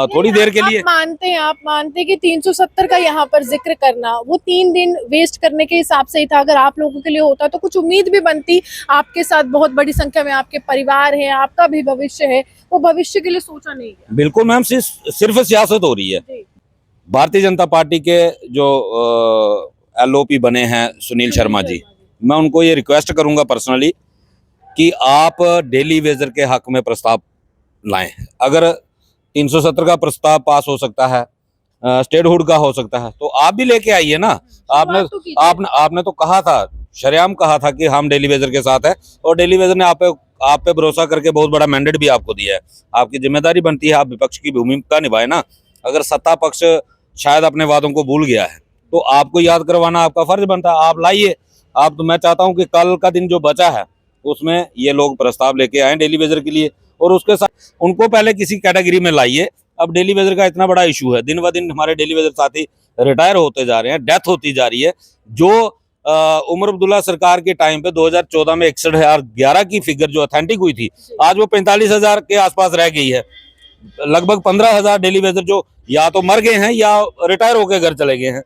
थोड़ी देर के लिए। आप मानते हैं कि 370 का यहाँ पर जिक्र करना वो 3 दिन वेस्ट करने के हिसाब से ही था। अगर आप लोगों के लिए होता तो कुछ उम्मीद भी बनती, आपके साथ बहुत बड़ी संख्या में आपके परिवार है, आपका भी भविष्य है, वो भविष्य के लिए सोचा नहीं गया। बिल्कुल मैम, सिर्फ सियासत हो रही है। भारतीय जनता पार्टी के जो LOP बने हैं सुनील शर्मा जी, मैं उनको ये रिक्वेस्ट करूंगा पर्सनली कि आप डेली वेजर के हक में प्रस्ताव लाएं। अगर 370 का प्रस्ताव पास हो सकता है, स्टेटहुड का हो सकता है, तो आप भी लेके आइए ना। आपने तो कहा था, शरेआम कहा था कि हम डेली वेजर के साथ है, और डेली वेजर ने आप पे भरोसा करके बहुत बड़ा मैंडेट भी आपको दिया है। आपकी जिम्मेदारी बनती है, आप विपक्ष की भूमिका निभाए ना। अगर सत्ता पक्ष शायद अपने वादों को भूल गया है तो आपको याद करवाना आपका फर्ज बनता है। आप लाइए। आप तो मैं चाहता हूं कि कल का दिन जो बचा है उसमें ये लोग प्रस्ताव लेके आए डेली वेजर के लिए, और उसके साथ उनको पहले किसी कैटेगरी में लाइए। अब डेली वेजर का इतना बड़ा इशू है, दिन ब दिन हमारे डेली वेजर साथी रिटायर होते जा रहे हैं, डेथ होती जा रही है। जो उमर अब्दुल्ला सरकार के टाइम पे 2014 में 61,011 की फिगर जो ऑथेंटिक हुई थी, आज वो 45,000 के आसपास रह गई है। लगभग 15,000 डेली वेजर जो या तो मर गए हैं या रिटायर होकर घर चले गए हैं।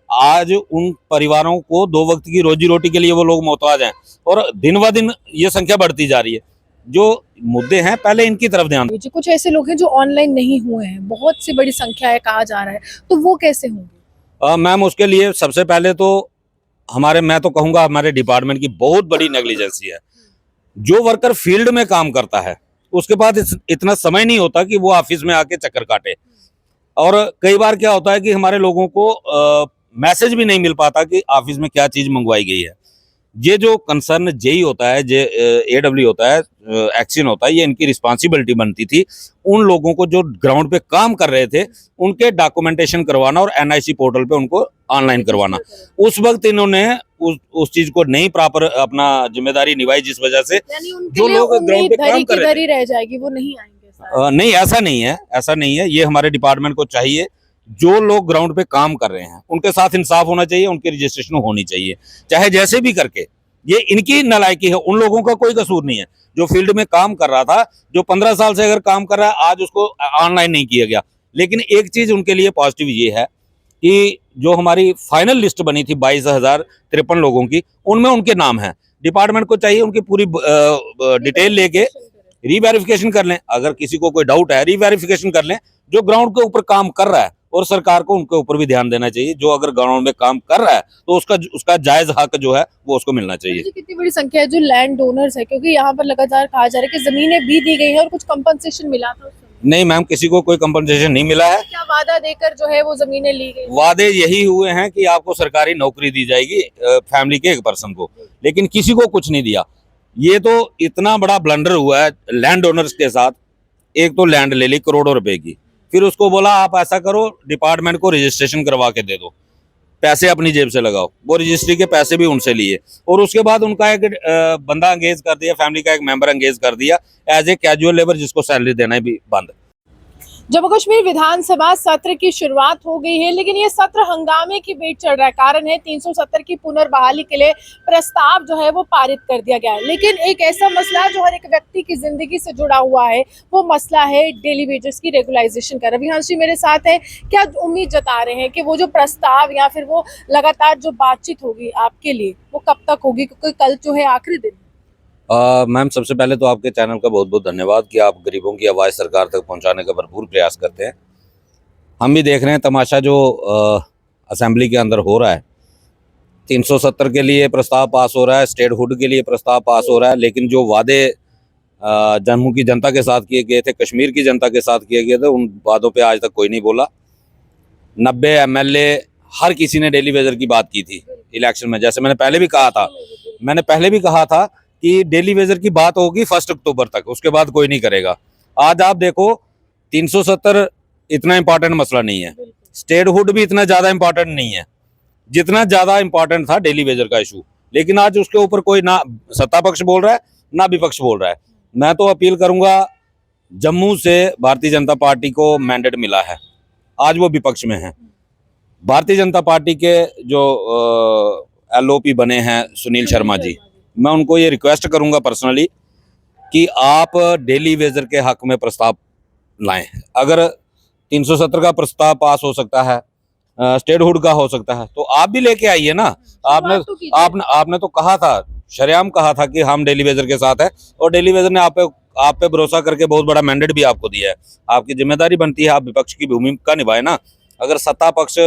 आज उन परिवारों को 2 वक्त की रोजी रोटी के लिए वो लोग मोहताज हैं, और दिन ब दिन ये संख्या बढ़ती जा रही है। जो मुद्दे हैं पहले इनकी तरफ ध्यान। कुछ ऐसे लोग हैं जो ऑनलाइन नहीं हुए हैं, बहुत सी बड़ी संख्या है कहा जा रहा है, तो वो कैसे होंगे? मैम, उसके लिए सबसे पहले तो मैं तो कहूँगा हमारे डिपार्टमेंट की बहुत बड़ी नेग्लिजेंसी है। जो वर्कर फील्ड में काम करता है उसके पास इतना समय नहीं होता कि वो ऑफिस में आके चक्कर काटे, और कई बार क्या होता है कि हमारे लोगों को मैसेज भी नहीं मिल पाता कि ऑफिस में क्या चीज मंगवाई गई है। ये जो कंसर्न जेई होता है, जे AW होता है, एक्शन होता है, ये इनकी रिस्पांसिबिलिटी बनती थी। उन लोगों को जो ग्राउंड पे काम कर रहे थे उनके डॉक्यूमेंटेशन करवाना और NIC पोर्टल पे उनको ऑनलाइन करवाना। उस वक्त इन्होंने उस चीज को नहीं प्रॉपर अपना जिम्मेदारी निभाई, जिस वजह से जो लोग ग्राउंड पे काम कर रहे थे रह जाएगी, वो नहीं आएंगे। नहीं, ऐसा नहीं है। ये हमारे डिपार्टमेंट को चाहिए, जो लोग ग्राउंड पे काम कर रहे हैं उनके साथ इंसाफ होना चाहिए, उनकी रजिस्ट्रेशन होनी चाहिए, चाहे जैसे भी करके। ये इनकी नालायकी है, उन लोगों का कोई कसूर नहीं है। जो फील्ड में काम कर रहा था, जो 15 साल से अगर काम कर रहा है, आज उसको ऑनलाइन नहीं किया गया। लेकिन एक चीज उनके लिए पॉजिटिव ये है कि जो हमारी फाइनल लिस्ट बनी थी 22,053 लोगों की, उनमें उनके नाम है। डिपार्टमेंट को चाहिए उनकी पूरी डिटेल लेके रीवेरिफिकेशन कर लें। अगर किसी को कोई डाउट है, रीवेरिफिकेशन कर लें। जो ग्राउंड के ऊपर काम कर रहा है, और सरकार को उनके ऊपर भी ध्यान देना चाहिए। जो अगर ग्राउंड में काम कर रहा है तो उसका जायज हक जो है वो उसको मिलना चाहिए। कितनी बड़ी संख्या है जो लैंड डोनर्स है, क्योंकि यहाँ पर लगातार कहा जा रहा है कि जमीनें भी दी गई हैं और कुछ कंपनसेशन मिला था? नहीं मैम, किसी को कोई कंपनसेशन नहीं मिला है। क्या वादा देकर जो है वो जमीनें ली गई? वादे यही हुए हैं कि आपको सरकारी नौकरी दी जाएगी फैमिली के एक पर्सन को, लेकिन किसी को कुछ नहीं दिया। ये तो इतना बड़ा ब्लंडर हुआ है लैंड ओनर्स के साथ। एक तो लैंड ले ली करोड़ों रुपए की, फिर उसको बोला आप ऐसा करो, डिपार्टमेंट को रजिस्ट्रेशन करवा के दे दो, पैसे अपनी जेब से लगाओ। वो रजिस्ट्री के पैसे भी उनसे लिए, और उसके बाद उनका एक बंदा एंगेज कर दिया, फैमिली का एक मेंबर एंगेज कर दिया एज ए कैजुअल लेबर, जिसको सैलरी देना भी बंद। जम्मू कश्मीर विधानसभा सत्र की शुरुआत हो गई है, लेकिन ये सत्र हंगामे की भेंट चढ़ रहा है। कारण है 370 की पुनर्बहाली के लिए प्रस्ताव जो है वो पारित कर दिया गया है। लेकिन एक ऐसा मसला जो हर एक व्यक्ति की जिंदगी से जुड़ा हुआ है, वो मसला है डेली वेजेस की रेगुलाइजेशन का। रविहांश जी मेरे साथ है। क्या उम्मीद जता रहे हैं कि वो जो प्रस्ताव या फिर वो लगातार जो बातचीत होगी आपके लिए, वो कब तक होगी, क्योंकि कल जो है आखिरी दिन? मैम, सबसे पहले तो आपके चैनल का बहुत बहुत धन्यवाद कि आप गरीबों की आवाज़ सरकार तक पहुंचाने का भरपूर प्रयास करते हैं। हम भी देख रहे हैं तमाशा जो असेंबली के अंदर हो रहा है। 370 के लिए प्रस्ताव पास हो रहा है, स्टेटहुड के लिए प्रस्ताव पास हो रहा है, लेकिन जो वादे जम्मू की जनता के साथ किए गए थे, कश्मीर की जनता के साथ किए गए थे, उन वादों पे आज तक कोई नहीं बोला। 90 MLA हर किसी ने डेली वेजर की बात की थी इलेक्शन में। जैसे मैंने पहले भी कहा था कि डेली वेजर की बात होगी 1 अक्टूबर तक, उसके बाद कोई नहीं करेगा। आज आप देखो 370 इतना इंपॉर्टेंट मसला नहीं है, स्टेटहुड भी इतना ज्यादा इंपॉर्टेंट नहीं है जितना ज्यादा इंपॉर्टेंट था डेली वेजर का इशू। लेकिन आज उसके ऊपर कोई ना सत्ता पक्ष बोल रहा है ना विपक्ष बोल रहा है। मैं तो अपील करूंगा, जम्मू से भारतीय जनता पार्टी को मैंडेट मिला है, आज वो विपक्ष में है। भारतीय जनता पार्टी के जो LOP बने हैं सुनील शर्मा जी, मैं उनको ये रिक्वेस्ट करूंगा पर्सनली कि आप डेली वेजर के हक में प्रस्ताव लाएं। अगर 370 का प्रस्ताव पास हो सकता है, स्टेटहुड का हो सकता है, तो आप भी लेके आइए ना। आपने तो कहा था, शरेआम कहा था कि हम डेली वेजर के साथ है, और डेली वेजर ने आप पे भरोसा करके बहुत बड़ा मैंडेट भी आपको दिया है। आपकी जिम्मेदारी बनती है, आप विपक्ष की भूमिका निभाए ना। अगर सत्ता पक्ष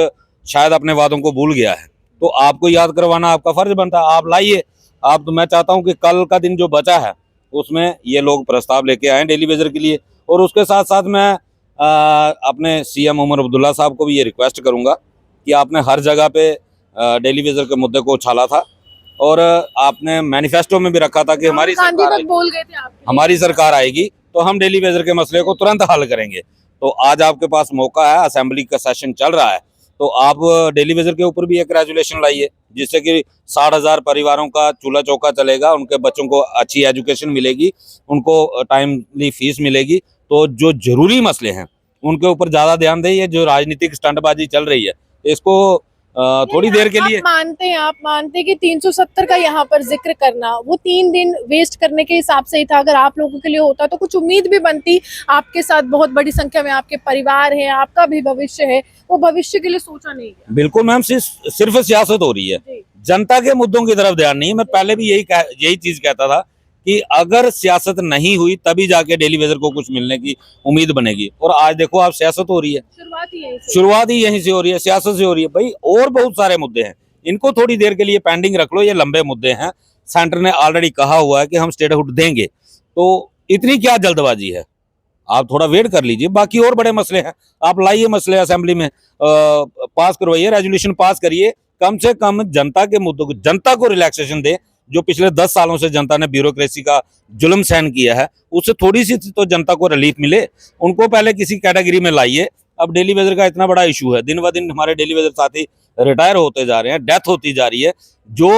शायद अपने वादों को भूल गया है तो आपको याद करवाना आपका फर्ज बनता है। आप लाइए। आप तो मैं चाहता हूं कि कल का दिन जो बचा है उसमें ये लोग प्रस्ताव लेके आए डेली वेजर के लिए। और उसके साथ साथ मैं अपने सीएम उमर अब्दुल्ला साहब को भी ये रिक्वेस्ट करूंगा कि आपने हर जगह पे डेली वेजर के मुद्दे को उछाला था, और आपने मैनिफेस्टो में भी रखा था कि हमारी सरकार बोल गए थे आप, हमारी सरकार आएगी तो हम डेली वेजर के मसले को तुरंत हल करेंगे। तो आज आपके पास मौका है, असेंबली का सेशन चल रहा है, तो आप डेली वेजर के ऊपर भी एक रेजुलेशन लाइए, जिससे कि 60,000 परिवारों का चूल्हा चौका चलेगा, उनके बच्चों को अच्छी एजुकेशन मिलेगी, उनको टाइमली फीस मिलेगी। तो जो जरूरी मसले हैं उनके ऊपर ज्यादा ध्यान दें। ये जो राजनीतिक स्टंटबाजी चल रही है इसको थोड़ी देर के लिए आप मानते हैं कि 370 का यहाँ पर जिक्र करना वो 3 दिन वेस्ट करने के हिसाब से ही था। अगर आप लोगों के लिए होता तो कुछ उम्मीद भी बनती। आपके साथ बहुत बड़ी संख्या में आपके परिवार है, आपका भी भविष्य है, वो भविष्य के लिए सोचा नहीं है। बिल्कुल मैम, सिर्फ सियासत हो रही है, जनता के मुद्दों की तरफ ध्यान नहीं है। मैं पहले भी यही चीज कहता था कि अगर सियासत नहीं हुई तभी जाके डेली वेजर को कुछ मिलने की उम्मीद बनेगी। और आज देखो आप, सियासत हो रही है, शुरुआत ही यहीं से हो रही है, सियासत से हो रही है भाई। और बहुत सारे मुद्दे हैं, इनको थोड़ी देर के लिए पेंडिंग रख लो, ये लंबे मुद्दे हैं। सेंटर ने ऑलरेडी कहा हुआ है कि हम स्टेटहुड देंगे, तो इतनी क्या जल्दबाजी है? आप थोड़ा वेट कर लीजिए। बाकी और बड़े मसले हैं, आप लाइए मसले असेंबली में, पास करवाइए, रेजोल्यूशन पास करिए। कम से कम जनता के मुद्दों को, जनता को रिलैक्सेशन दे। जो पिछले 10 सालों से जनता ने ब्यूरोक्रेसी का जुल्म सहन किया है, उससे थोड़ी सी तो जनता को रिलीफ मिले। उनको पहले किसी कैटेगरी में लाइए। अब डेली वेजर का इतना बड़ा इशू है, दिन ब दिन हमारे डेली वेजर साथी रिटायर होते जा रहे हैं, डेथ होती जा रही है। जो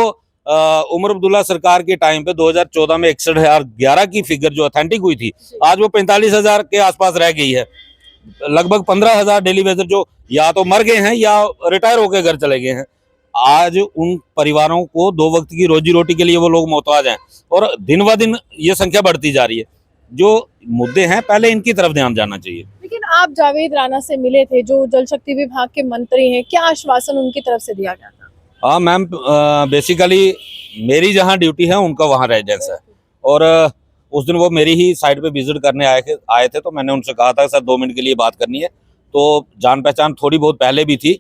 उमर अब्दुल्ला सरकार के टाइम पे 2014 में 61,011 की फिगर जो ऑथेंटिक हुई थी, आज वो 45,000 के आसपास रह गई है। लगभग 15,000 डेली वेजर जो या तो मर गए हैं या रिटायर होकर घर चले गए हैं। आज उन परिवारों को 2 वक्त की रोजी रोटी के लिए वो लोग मोहताज हैं, और दिन ब दिन ये संख्या बढ़ती जा रही है। जो मुद्दे हैं पहले इनकी तरफ ध्यान जाना चाहिए। लेकिन आप जावेद राणा से मिले थे, जो जल शक्ति विभाग के मंत्री हैं, क्या आश्वासन उनकी तरफ से दिया गया था? हाँ मैम, बेसिकली मेरी जहाँ ड्यूटी है उनका वहाँ रेजिडेंस है, और उस दिन वो मेरी ही साइड पे विजिट करने आए थे। तो मैंने उनसे कहा था सर 2 मिनट के लिए बात करनी है। तो जान पहचान थोड़ी बहुत पहले भी थी,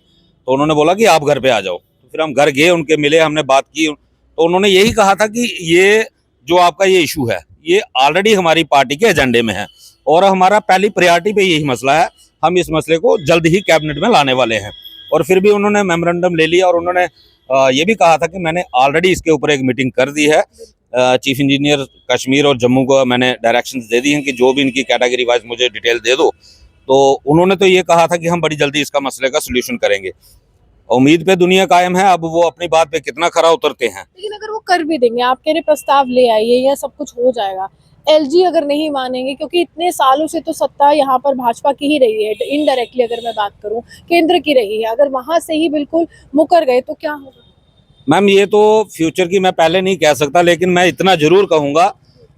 तो उन्होंने बोला कि आप घर पे आ जाओ। तो फिर हम घर गए, उनके मिले, हमने बात की। तो उन्होंने यही कहा था कि ये जो आपका ये इशू है ये ऑलरेडी हमारी पार्टी के एजेंडे में है, और हमारा पहली प्रायोरिटी पे यही मसला है। हम इस मसले को जल्द ही कैबिनेट में लाने वाले हैं। और फिर भी उन्होंने मेमोरेंडम ले लिया, और उन्होंने ये भी कहा था कि मैंने ऑलरेडी इसके ऊपर एक मीटिंग कर दी है। चीफ इंजीनियर कश्मीर और जम्मू को मैंने डायरेक्शंस दे दी हैं कि जो भी इनकी कैटेगरी वाइज मुझे डिटेल दे दो। तो उन्होंने तो ये कहा था कि हम बड़ी जल्दी इसका मसले का सोल्यूशन करेंगे। उम्मीद पे दुनिया कायम है, अब वो अपनी बात पे कितना खरा उतरते हैं। लेकिन अगर वो कर भी देंगे, आप कह रहे प्रस्ताव ले आइए या सब कुछ हो जाएगा, एलजी अगर नहीं मानेंगे, क्योंकि इतने सालों से तो सत्ता यहाँ पर भाजपा की ही रही है, इनडायरेक्टली अगर मैं बात करूं केंद्र की रही है, अगर वहां से ही बिल्कुल मुकर गए तो क्या होगा? मैम ये तो फ्यूचर की मैं पहले नहीं कह सकता, लेकिन मैं इतना जरूर कहूंगा,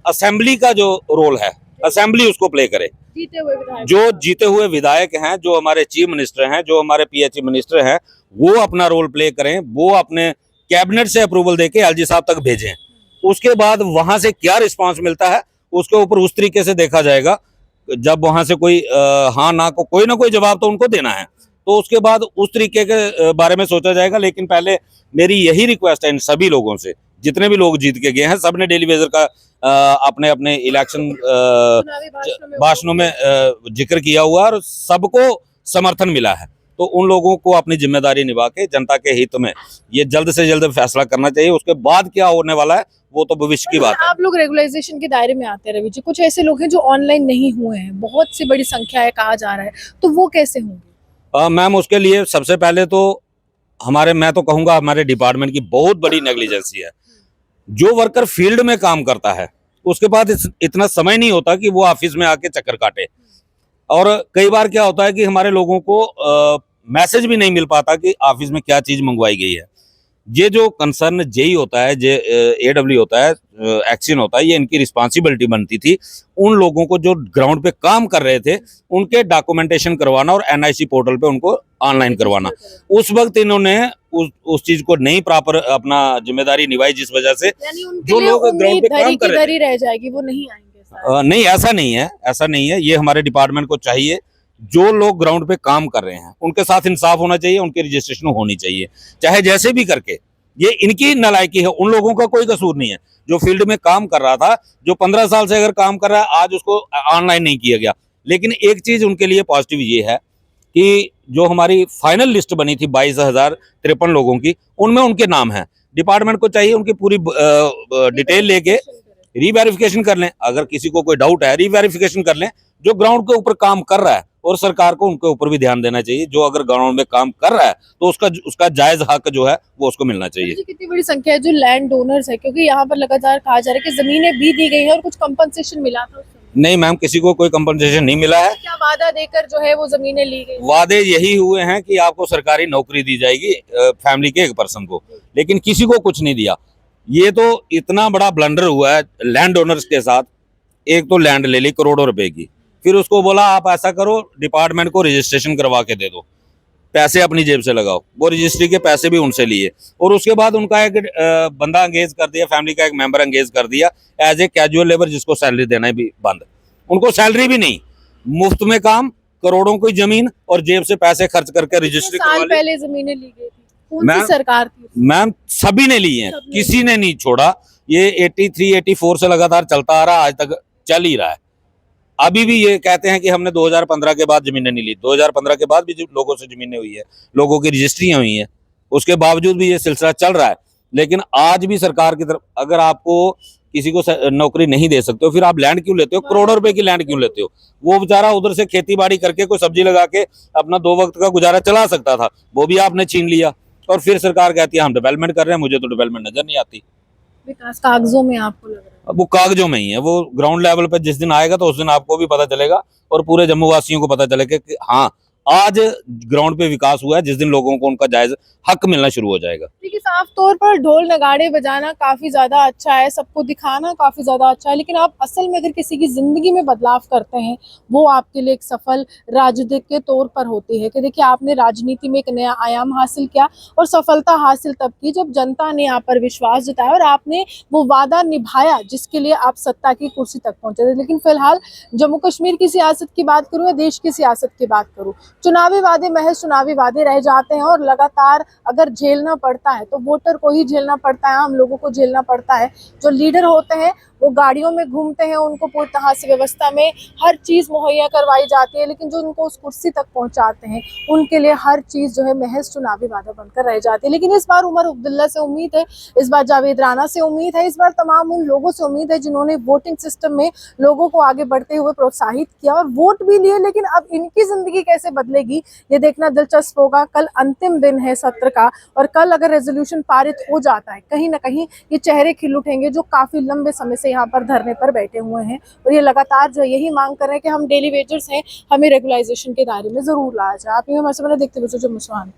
असेंबली का जो रोल है असेंबली उसको प्ले करे। जीते हुए विधायक, जो जीते हुए विधायक हैं, जो हमारे चीफ मिनिस्टर हैं, जो हमारे पीएचई मिनिस्टर हैं, वो अपना रोल प्ले करें। वो अपने कैबिनेट से अप्रूवल देके एलजी साहब तक भेजें। उसके बाद वहां से क्या रिस्पांस मिलता है उसके ऊपर उस तरीके से देखा जाएगा। जब वहां से कोई हाँ ना को कोई ना कोई जवाब तो उनको देना है, तो उसके बाद उस तरीके के बारे में सोचा जाएगा। लेकिन पहले मेरी यही रिक्वेस्ट है इन सभी लोगों से, जितने भी लोग जीत के गए हैं, सबने डेली वेजर का अपने अपने इलेक्शन भाषणों में जिक्र किया हुआ और सबको समर्थन मिला है। तो उन लोगों को अपनी जिम्मेदारी निभा के जनता के हित में ये जल्द से जल्द फैसला करना चाहिए। उसके बाद क्या होने वाला है वो तो भविष्य की बात है। आप लोग रेगुलाइजेशन के दायरे में आते हैं रवि जी, कुछ ऐसे लोग हैं जो ऑनलाइन नहीं हुए हैं, बहुत सी बड़ी संख्या है कहा जा रहा है, तो वो कैसे होंगे? मैम उसके लिए सबसे पहले तो मैं तो कहूँगा हमारे डिपार्टमेंट की बहुत बड़ी नेग्लिजेंसी है। जो वर्कर फील्ड में काम करता है उसके पास इतना समय नहीं होता कि वो ऑफिस में आके चक्कर काटे, और कई बार क्या होता है कि हमारे लोगों को मैसेज भी नहीं मिल पाता कि ऑफिस में क्या चीज मंगवाई गई है। ये जो कंसर्न जेई होता है, जे एडब्ल्यू होता है, एक्शन होता है, ये इनकी रिस्पांसिबिलिटी बनती थी उन लोगों को जो ग्राउंड पे काम कर रहे थे उनके डॉक्यूमेंटेशन करवाना और एनआईसी पोर्टल पे उनको ऑनलाइन करवाना। उस वक्त इन्होंने उस चीज को नहीं प्रॉपर अपना जिम्मेदारी निभाई, जिस वजह से यानी उनके जो लिए लोग ग्राउंड पे काम कर रहे धरी रह जाएगी, वो नहीं आएंगे शायद। नहीं, ऐसा नहीं है, ऐसा नहीं है। ये हमारे डिपार्टमेंट को चाहिए, जो लोग ग्राउंड पे काम कर रहे हैं उनके साथ इंसाफ होना चाहिए, उनकी रजिस्ट्रेशन होनी चाहिए, चाहे जैसे भी करके। ये इनकी नालायकी है, उन लोगों का कोई कसूर नहीं है जो फील्ड में काम कर रहा था, जो 15 साल से अगर काम कर रहा है, आज उसको ऑनलाइन नहीं किया गया। लेकिन एक चीज उनके लिए पॉजिटिव ये है कि जो हमारी फाइनल लिस्ट बनी थी 22,053 लोगों की, उनमें उनके नाम है। डिपार्टमेंट को चाहिए उनकी पूरी डिटेल लेके रीवेरिफिकेशन कर लें। अगर किसी को कोई डाउट है, रीवेरिफिकेशन कर लें। जो ग्राउंड के ऊपर काम कर रहा है, और सरकार को उनके ऊपर भी ध्यान देना चाहिए, जो अगर ग्राउंड में काम कर रहा है तो उसका जायज हक जो है वो उसको मिलना चाहिए। कितनी बड़ी संख्या है जो लैंड डोनर्स है, क्योंकि यहाँ पर लगातार कहा जा रहा है कि जमीनें भी दी गई हैं और कुछ कंपनसेशन मिला था? नहीं मैम, किसी को कोई कंपनसेशन नहीं मिला है। क्या वादा देकर जो है वो जमीनें ली गई? वादे यही हुए हैं कि आपको सरकारी नौकरी दी जाएगी फैमिली के एक पर्सन को, लेकिन किसी को कुछ नहीं दिया। ये तो इतना बड़ा ब्लंडर हुआ है लैंड ओनर्स के साथ। एक तो लैंड ले ली करोड़ों रुपए की, फिर उसको बोला आप ऐसा करो, डिपार्टमेंट को रजिस्ट्रेशन करवा के दे दो, पैसे अपनी जेब से लगाओ। वो रजिस्ट्री के पैसे भी उनसे लिए, और उसके बाद उनका एक बंदा एंगेज कर दिया, फैमिली का एक मेंबर एंगेज कर दिया एज ए कैजुअल लेबर, जिसको सैलरी देना भी बंद। उनको सैलरी भी नहीं, मुफ्त में काम, करोड़ों की जमीन, और जेब से पैसे खर्च करके रजिस्ट्री करवा ली। पहले जमीनें ली गई थी, कौन सी सरकार थी? मैम सभी ने ली हैं, किसी ने नहीं छोड़ा। ये 83, 84 से लगातार चलता आ रहा, आज तक चल ही रहा है। अभी भी ये कहते हैं कि हमने 2015 के बाद जमीनें नहीं ली। 2015 के बाद भी लोगों से जमीनें हुई है, लोगों की रजिस्ट्रियां हुई हैं, उसके बावजूद भी ये सिलसिला चल रहा है। लेकिन आज भी सरकार की तरफ, अगर आपको किसी को नौकरी नहीं दे सकते हो, फिर आप लैंड क्यों लेते हो? करोड़ों रुपए की लैंड क्यों लेते हो? वो बेचारा उधर से खेती बाड़ी करके कोई सब्जी लगा के अपना 2 वक्त का गुजारा चला सकता था, वो भी आपने छीन लिया। और फिर सरकार कहती है हम डेवलपमेंट कर रहे हैं। मुझे तो डेवलपमेंट नजर नहीं आती। विकास कागजों में आपको लग रहा है? अब वो कागजों में ही है, वो ग्राउंड लेवल पे जिस दिन आएगा तो उस दिन आपको भी पता चलेगा और पूरे जम्मू वासियों को पता चलेगा कि हाँ, आज ग्राउंड पे विकास हुआ है, जिस दिन लोगों को उनका जायज हक मिलना शुरू हो जाएगा। देखिए, साफ तौर पर ढोल नगाड़े बजाना काफी ज्यादा अच्छा है, सबको दिखाना काफी ज्यादा अच्छा है, लेकिन आप असल में अगर किसी की जिंदगी में बदलाव करते हैं, वो आपके लिए एक सफल राजनीतिक के तौर पर होती है। कि देखिए, आपने राजनीति में एक नया आयाम हासिल किया, और सफलता हासिल तब की जब जनता ने आप पर विश्वास जताया और आपने वो वादा निभाया जिसके लिए आप सत्ता की कुर्सी तक पहुंचे थे। लेकिन फिलहाल जम्मू कश्मीर की सियासत की बात करूं या देश की सियासत की बात करूं, चुनावी वादे महज चुनावी वादे रह जाते हैं, और लगातार अगर झेलना पड़ता है तो वोटर को ही झेलना पड़ता है, हम लोगों को झेलना पड़ता है। जो लीडर होते हैं वो गाड़ियों में घूमते हैं, उनको पूरी तरह से व्यवस्था में हर चीज़ मुहैया करवाई जाती है, लेकिन जो उनको उस कुर्सी तक पहुंचाते हैं उनके लिए हर चीज़ जो है महज चुनावी वादा बनकर रह जाती है। लेकिन इस बार उमर अब्दुल्ला से उम्मीद है, इस बार जावेद राणा से उम्मीद है, इस बार तमाम उन लोगों से उम्मीद है जिन्होंने वोटिंग सिस्टम में लोगों को आगे बढ़ते हुए प्रोत्साहित किया और वोट भी लिए। लेकिन अब इनकी जिंदगी कैसे बदलेगी ये देखना दिलचस्प होगा। कल अंतिम दिन है सत्र का, और कल अगर रेजोल्यूशन पारित हो जाता है, कहीं ना कहीं ये चेहरे खिल उठेंगे जो काफी लंबे समय से यहाँ पर धरने पर बैठे हुए हैं, और ये लगातार जो यही मांग कर रहे हैं कि हम डेली वेजर्स हैं, हमें रेगुलाइजेशन के दायरे में जरूर लाया जाए। आप ये हमारे सामने देखते हुए जो मुस्कान।